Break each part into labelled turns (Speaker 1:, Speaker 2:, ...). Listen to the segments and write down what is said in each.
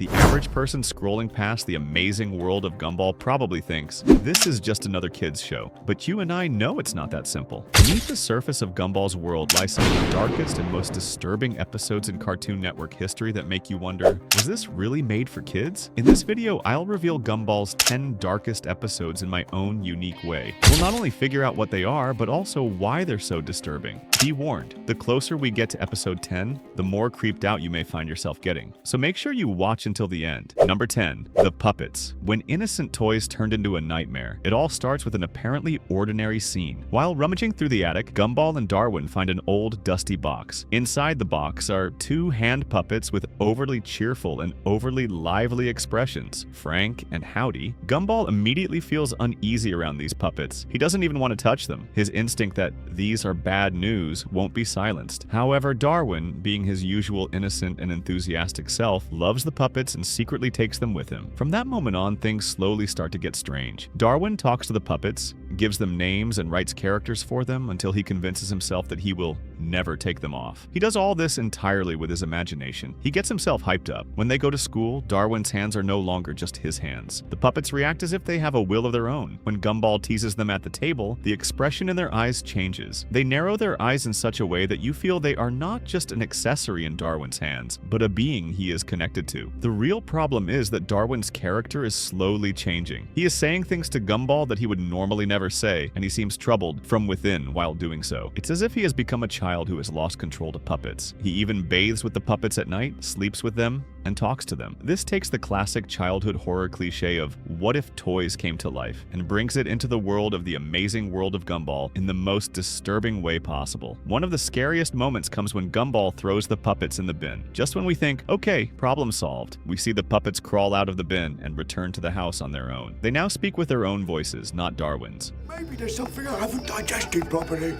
Speaker 1: The average person scrolling past the Amazing World of Gumball probably thinks, this is just another kid's show. But you and I know it's not that simple. Beneath the surface of Gumball's world lie some of the darkest and most disturbing episodes in Cartoon Network history that make you wonder, was this really made for kids? In this video, I'll reveal Gumball's 10 darkest episodes in my own unique way. We'll not only figure out what they are, but also why they're so disturbing. Be warned, the closer we get to episode 10, the more creeped out you may find yourself getting. So make sure you watch until the end. Number 10. The Puppets. When innocent toys turned into a nightmare, it all starts with an apparently ordinary scene. While rummaging through the attic, Gumball and Darwin find an old, dusty box. Inside the box are two hand puppets with overly cheerful and overly lively expressions, Frank and Howdy. Gumball immediately feels uneasy around these puppets. He doesn't even want to touch them. His instinct that these are bad news won't be silenced. However, Darwin, being his usual innocent and enthusiastic self, loves the puppets and secretly takes them with him. From that moment on, things slowly start to get strange. Darwin talks to the puppets, gives them names and writes characters for them until he convinces himself that he will never take them off. He does all this entirely with his imagination. He gets himself hyped up. When they go to school, Darwin's hands are no longer just his hands. The puppets react as if they have a will of their own. When Gumball teases them at the table, the expression in their eyes changes. They narrow their eyes in such a way that you feel they are not just an accessory in Darwin's hands, but a being he is connected to. The real problem is that Darwin's character is slowly changing. He is saying things to Gumball that he would normally never say, and he seems troubled from within while doing so. It's as if he has become a child who has lost control to puppets. He even bathes with the puppets at night, sleeps with them, and talks to them. This takes the classic childhood horror cliche of what if toys came to life and brings it into the world of the Amazing World of Gumball in the most disturbing way possible. One of the scariest moments comes when Gumball throws the puppets in the bin. Just when we think, okay, problem solved, we see the puppets crawl out of the bin and return to the house on their own. They now speak with their own voices, not Darwin's.
Speaker 2: Maybe there's something I haven't digested properly.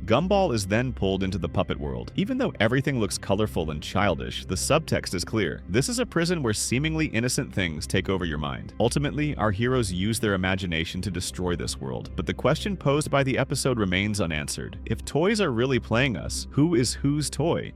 Speaker 1: Gumball is then pulled into the puppet world. Even though everything looks colorful and childish, the subtext is clear. This is a prison where seemingly innocent things take over your mind. Ultimately, our heroes use their imagination to destroy this world, but the question posed by the episode remains unanswered. If toys are really playing us, who is whose toy?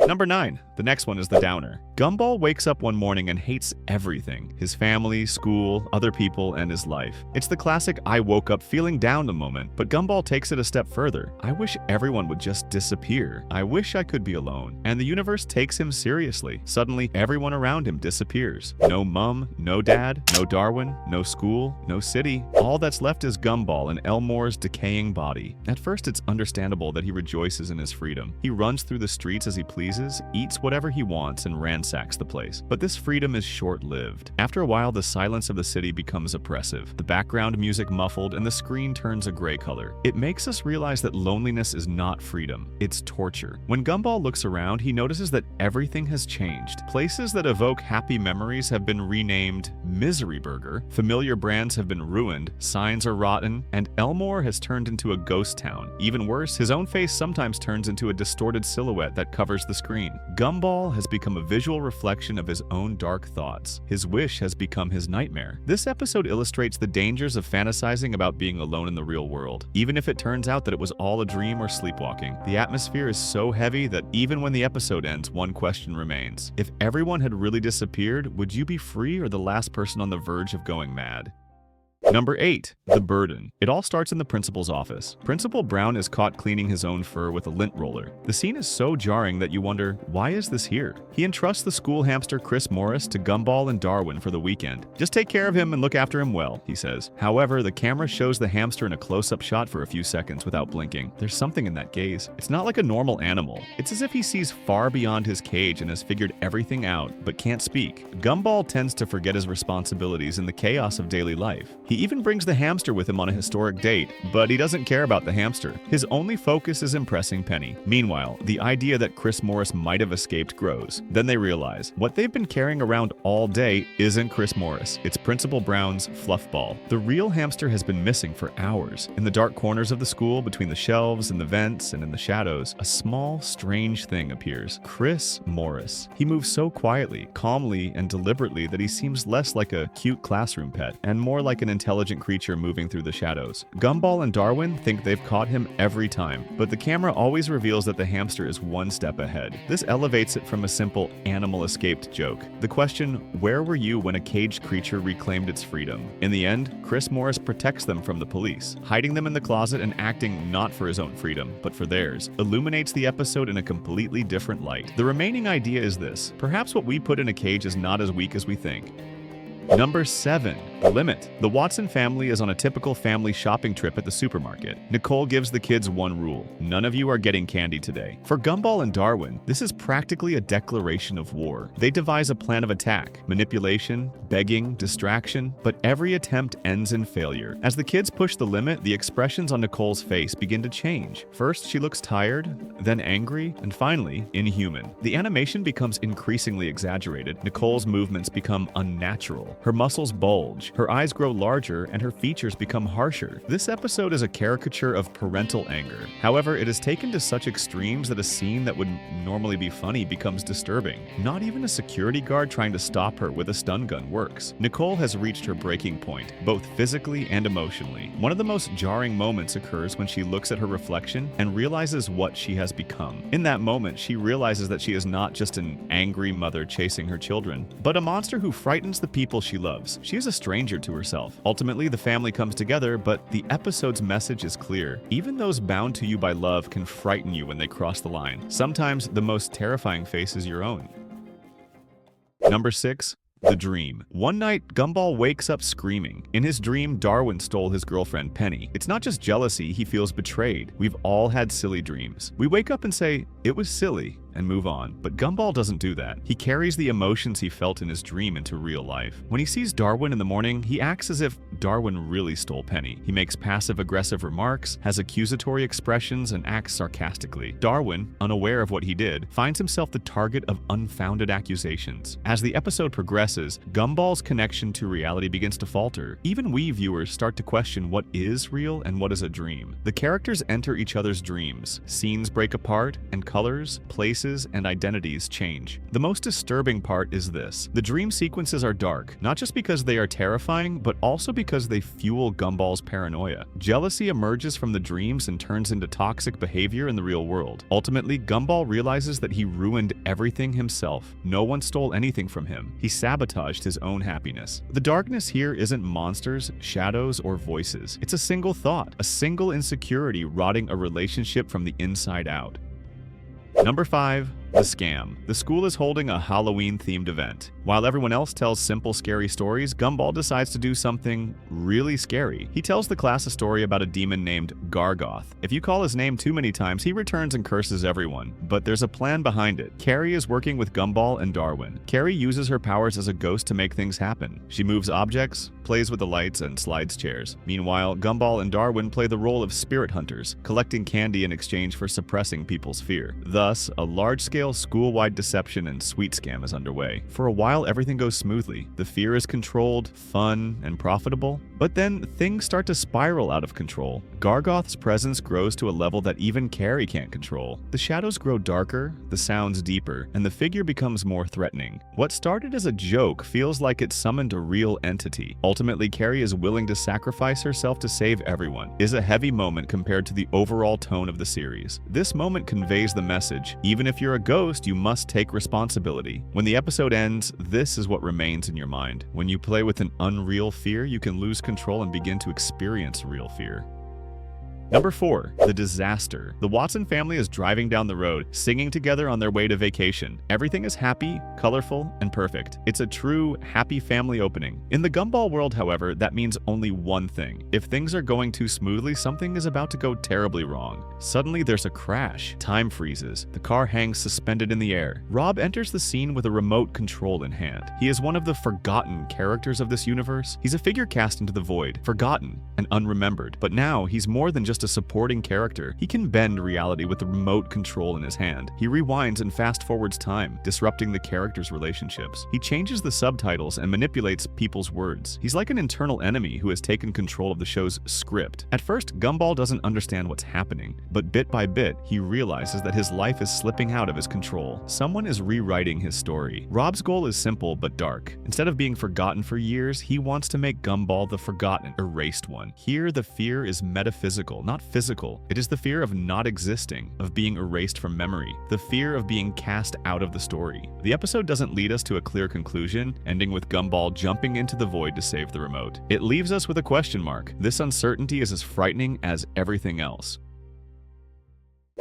Speaker 1: Number 9. The next one is the downer. Gumball wakes up one morning and hates everything. His family, school, other people, and his life. It's the classic I woke up feeling down moment, but Gumball takes it a step further. I wish everyone would just disappear. I wish I could be alone. And the universe takes him seriously. Suddenly, everyone around him disappears. No mom, no dad, no Darwin, no school, no city. All that's left is Gumball and Elmore's decaying body. At first, it's understandable that he rejoices in his freedom. He runs through the streets as he pleases, eats whatever he wants, and ransacks the place. But this freedom is short-lived. After a while, the silence of the city becomes oppressive. The background music muffled, and the screen turns a gray color. It makes us realize that loneliness is not freedom, it's torture. When Gumball looks around, he notices that everything has changed. Places that evoke happy memories have been renamed Misery Burger, familiar brands have been ruined, signs are rotten, and Elmore has turned into a ghost town. Even worse, his own face sometimes turns into a distorted silhouette that covers the screen. Gumball has become a visual reflection of his own dark thoughts. His wish has become his nightmare. This episode illustrates the dangers of fantasizing about being alone in the real world. Even if it turns out that it was all a dream or sleepwalking, the atmosphere is so heavy that even when the episode ends, one question remains. If everyone had really disappeared, would you be free or the last person on the verge of going mad? Number 8. The Burden. It all starts in the principal's office. Principal Brown is caught cleaning his own fur with a lint roller. The scene is so jarring that you wonder, why is this here? He entrusts the school hamster Chris Morris to Gumball and Darwin for the weekend. Just take care of him and look after him well, he says. However, the camera shows the hamster in a close-up shot for a few seconds without blinking. There's something in that gaze. It's not like a normal animal. It's as if he sees far beyond his cage and has figured everything out, but can't speak. Gumball tends to forget his responsibilities in the chaos of daily life. He even brings the hamster with him on a historic date, but he doesn't care about the hamster. His only focus is impressing Penny. Meanwhile, the idea that Chris Morris might have escaped grows. Then they realize what they've been carrying around all day isn't Chris Morris. It's Principal Brown's fluff ball. The real hamster has been missing for hours. In the dark corners of the school, between the shelves and the vents and in the shadows, a small, strange thing appears. Chris Morris. He moves so quietly, calmly, and deliberately that he seems less like a cute classroom pet and more like an intelligent creature moving through the shadows. Gumball and Darwin think they've caught him every time, but the camera always reveals that the hamster is one step ahead. This elevates it from a simple animal escaped joke. The question, where were you when a caged creature reclaimed its freedom? In the end, Chris Morris protects them from the police, hiding them in the closet and acting not for his own freedom, but for theirs, illuminates the episode in a completely different light. The remaining idea is this: perhaps what we put in a cage is not as weak as we think. Number 7. Limit. The Watson family is on a typical family shopping trip at the supermarket. Nicole gives the kids one rule: none of you are getting candy today. For Gumball and Darwin, this is practically a declaration of war. They devise a plan of attack, manipulation, begging, distraction, but every attempt ends in failure. As the kids push the limit, the expressions on Nicole's face begin to change. First, she looks tired, then angry, and finally, inhuman. The animation becomes increasingly exaggerated. Nicole's movements become unnatural. Her muscles bulge, her eyes grow larger, and her features become harsher. This episode is a caricature of parental anger. However, it is taken to such extremes that a scene that would normally be funny becomes disturbing. Not even a security guard trying to stop her with a stun gun works. Nicole has reached her breaking point, both physically and emotionally. One of the most jarring moments occurs when she looks at her reflection and realizes what she has become. In that moment, she realizes that she is not just an angry mother chasing her children, but a monster who frightens the people she loves. She is a stranger to herself. Ultimately, the family comes together, but the episode's message is clear. Even those bound to you by love can frighten you when they cross the line. Sometimes the most terrifying face is your own. Number 6. The dream. One night, Gumball wakes up screaming. In his dream, Darwin stole his girlfriend, Penny. It's not just jealousy, he feels betrayed. We've all had silly dreams. We wake up and say, "It was silly," and move on. But Gumball doesn't do that. He carries the emotions he felt in his dream into real life. When he sees Darwin in the morning, he acts as if Darwin really stole Penny. He makes passive-aggressive remarks, has accusatory expressions, and acts sarcastically. Darwin, unaware of what he did, finds himself the target of unfounded accusations. As the episode progresses, Gumball's connection to reality begins to falter. Even we viewers start to question what is real and what is a dream. The characters enter each other's dreams. Scenes break apart, and colors, places, and identities change. The most disturbing part is this: the dream sequences are dark, not just because they are terrifying, but also because they fuel Gumball's paranoia. Jealousy emerges from the dreams and turns into toxic behavior in the real world. Ultimately, Gumball realizes that he ruined everything himself. No one stole anything from him. He sabotaged his own happiness. The darkness here isn't monsters, shadows, or voices. It's a single thought, a single insecurity rotting a relationship from the inside out. Number 5. The Scam. The school is holding a Halloween-themed event. While everyone else tells simple, scary stories, Gumball decides to do something really scary. He tells the class a story about a demon named Gargoth. If you call his name too many times, he returns and curses everyone. But there's a plan behind it. Carrie is working with Gumball and Darwin. Carrie uses her powers as a ghost to make things happen. She moves objects, plays with the lights, and slides chairs. Meanwhile, Gumball and Darwin play the role of spirit hunters, collecting candy in exchange for suppressing people's fear. Thus, a large-scale school-wide deception and sweet scam is underway. For a while, everything goes smoothly. The fear is controlled, fun, and profitable. But then things start to spiral out of control. Gargoth's presence grows to a level that even Carrie can't control. The shadows grow darker, the sounds deeper, and the figure becomes more threatening. What started as a joke feels like it summoned a real entity. Ultimately, Carrie is willing to sacrifice herself to save everyone. It is a heavy moment compared to the overall tone of the series. This moment conveys the message: even if you're a ghost, you must take responsibility. When the episode ends, this is what remains in your mind. When you play with an unreal fear, you can lose control and begin to experience real fear. Number 4. The Disaster. The Watson family is driving down the road, singing together on their way to vacation. Everything is happy, colorful, and perfect. It's a true happy family opening. In the Gumball world, however, that means only one thing. If things are going too smoothly, something is about to go terribly wrong. Suddenly, there's a crash. Time freezes. The car hangs suspended in the air. Rob enters the scene with a remote control in hand. He is one of the forgotten characters of this universe. He's a figure cast into the void, forgotten and unremembered. But now, he's more than just just a supporting character. He can bend reality with the remote control in his hand. He rewinds and fast-forwards time, disrupting the characters' relationships. He changes the subtitles and manipulates people's words. He's like an internal enemy who has taken control of the show's script. At first, Gumball doesn't understand what's happening, but bit by bit, he realizes that his life is slipping out of his control. Someone is rewriting his story. Rob's goal is simple but dark. Instead of being forgotten for years, he wants to make Gumball the forgotten, erased one. Here, the fear is metaphysical, not physical. It is the fear of not existing, of being erased from memory, the fear of being cast out of the story. The episode doesn't lead us to a clear conclusion, ending with Gumball jumping into the void to save the remote. It leaves us with a question mark. This uncertainty is as frightening as everything else.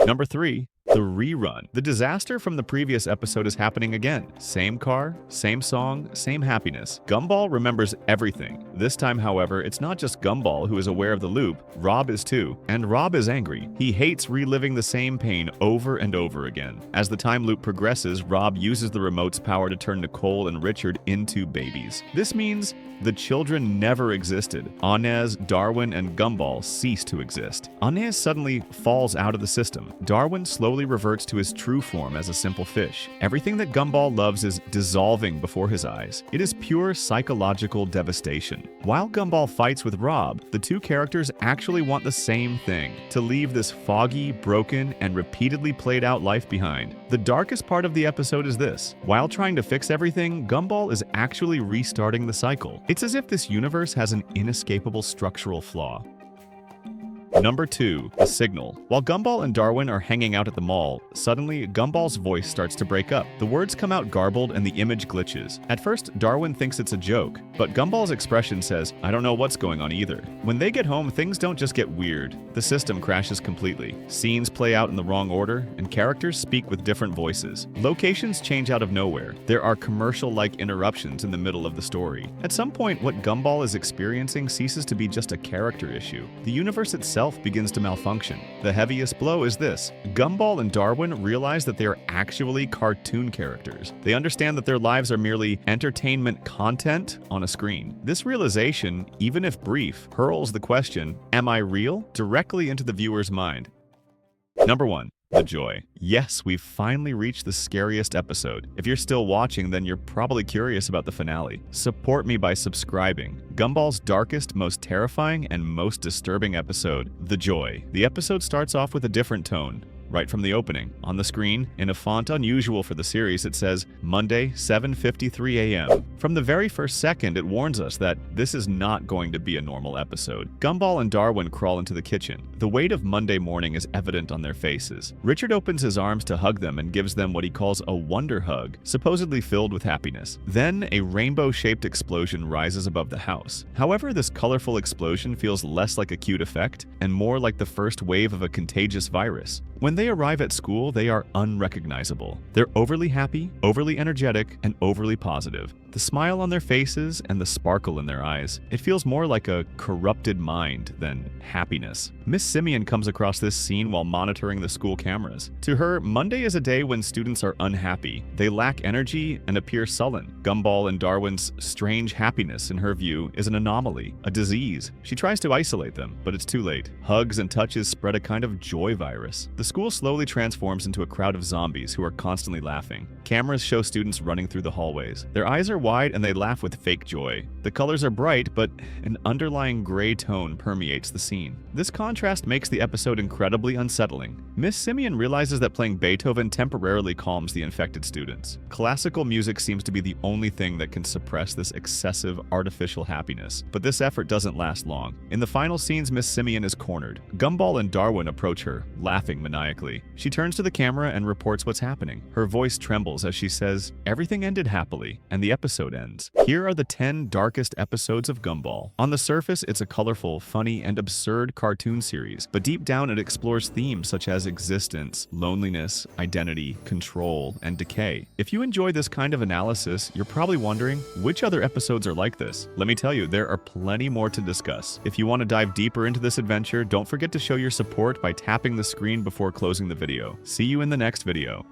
Speaker 1: Number 3. The Rerun. The disaster from the previous episode is happening again. Same car, same song, same happiness. Gumball remembers everything. This time, however, it's not just Gumball who is aware of the loop, Rob is too. And Rob is angry. He hates reliving the same pain over and over again. As the time loop progresses, Rob uses the remote's power to turn Nicole and Richard into babies. This means the children never existed. Inez, Darwin, and Gumball cease to exist. Inez suddenly falls out of the system. Darwin slowly reverts to his true form as a simple fish. Everything that Gumball loves is dissolving before his eyes. It is pure psychological devastation. While Gumball fights with Rob, the two characters actually want the same thing: to leave this foggy, broken, and repeatedly played out life behind. The darkest part of the episode is this: while trying to fix everything, Gumball is actually restarting the cycle. It's as if this universe has an inescapable structural flaw. Number 2. The Signal. While Gumball and Darwin are hanging out at the mall, suddenly Gumball's voice starts to break up. The words come out garbled and the image glitches. At first, Darwin thinks it's a joke, but Gumball's expression says, "I don't know what's going on either." When they get home, things don't just get weird. The system crashes completely. Scenes play out in the wrong order, and characters speak with different voices. Locations change out of nowhere. There are commercial-like interruptions in the middle of the story. At some point, what Gumball is experiencing ceases to be just a character issue. The universe itself begins to malfunction. The heaviest blow is this: Gumball and Darwin realize that they are actually cartoon characters. They understand that their lives are merely entertainment content on a screen. This realization, even if brief, hurls the question, "Am I real?" directly into the viewer's mind. Number 1. The Joy. Yes, we've finally reached the scariest episode. If you're still watching, then you're probably curious about the finale. Support me by subscribing. Gumball's darkest, most terrifying, and most disturbing episode, The Joy. The episode starts off with a different tone. Right from the opening. On the screen, in a font unusual for the series, it says, Monday, 7:53 a.m. From the very first second, it warns us that this is not going to be a normal episode. Gumball and Darwin crawl into the kitchen. The weight of Monday morning is evident on their faces. Richard opens his arms to hug them and gives them what he calls a wonder hug, supposedly filled with happiness. Then, a rainbow-shaped explosion rises above the house. However, this colorful explosion feels less like a cute effect and more like the first wave of a contagious virus. When they arrive at school, they are unrecognizable. They're overly happy, overly energetic, and overly positive. The smile on their faces and the sparkle in their eyes. It feels more like a corrupted mind than happiness. Miss Simeon comes across this scene while monitoring the school cameras. To her, Monday is a day when students are unhappy. They lack energy and appear sullen. Gumball and Darwin's strange happiness, in her view, is an anomaly, a disease. She tries to isolate them, but it's too late. Hugs and touches spread a kind of joy virus. The school slowly transforms into a crowd of zombies who are constantly laughing. Cameras show students running through the hallways. Their eyes are wide and they laugh with fake joy. The colors are bright, but an underlying gray tone permeates the scene. This contrast makes the episode incredibly unsettling. Miss Simeon realizes that playing Beethoven temporarily calms the infected students. Classical music seems to be the only thing that can suppress this excessive artificial happiness, but this effort doesn't last long. In the final scenes, Miss Simeon is cornered. Gumball and Darwin approach her, laughing maniacally. She turns to the camera and reports what's happening. Her voice trembles as she says, "Everything ended happily, and the episode ends." Here are the 10 darkest episodes of Gumball. On the surface, it's a colorful, funny, and absurd cartoon series, but deep down it explores themes such as existence, loneliness, identity, control, and decay. If you enjoy this kind of analysis, you're probably wondering, which other episodes are like this? Let me tell you, there are plenty more to discuss. If you want to dive deeper into this adventure, don't forget to show your support by tapping the screen before closing the video. See you in the next video.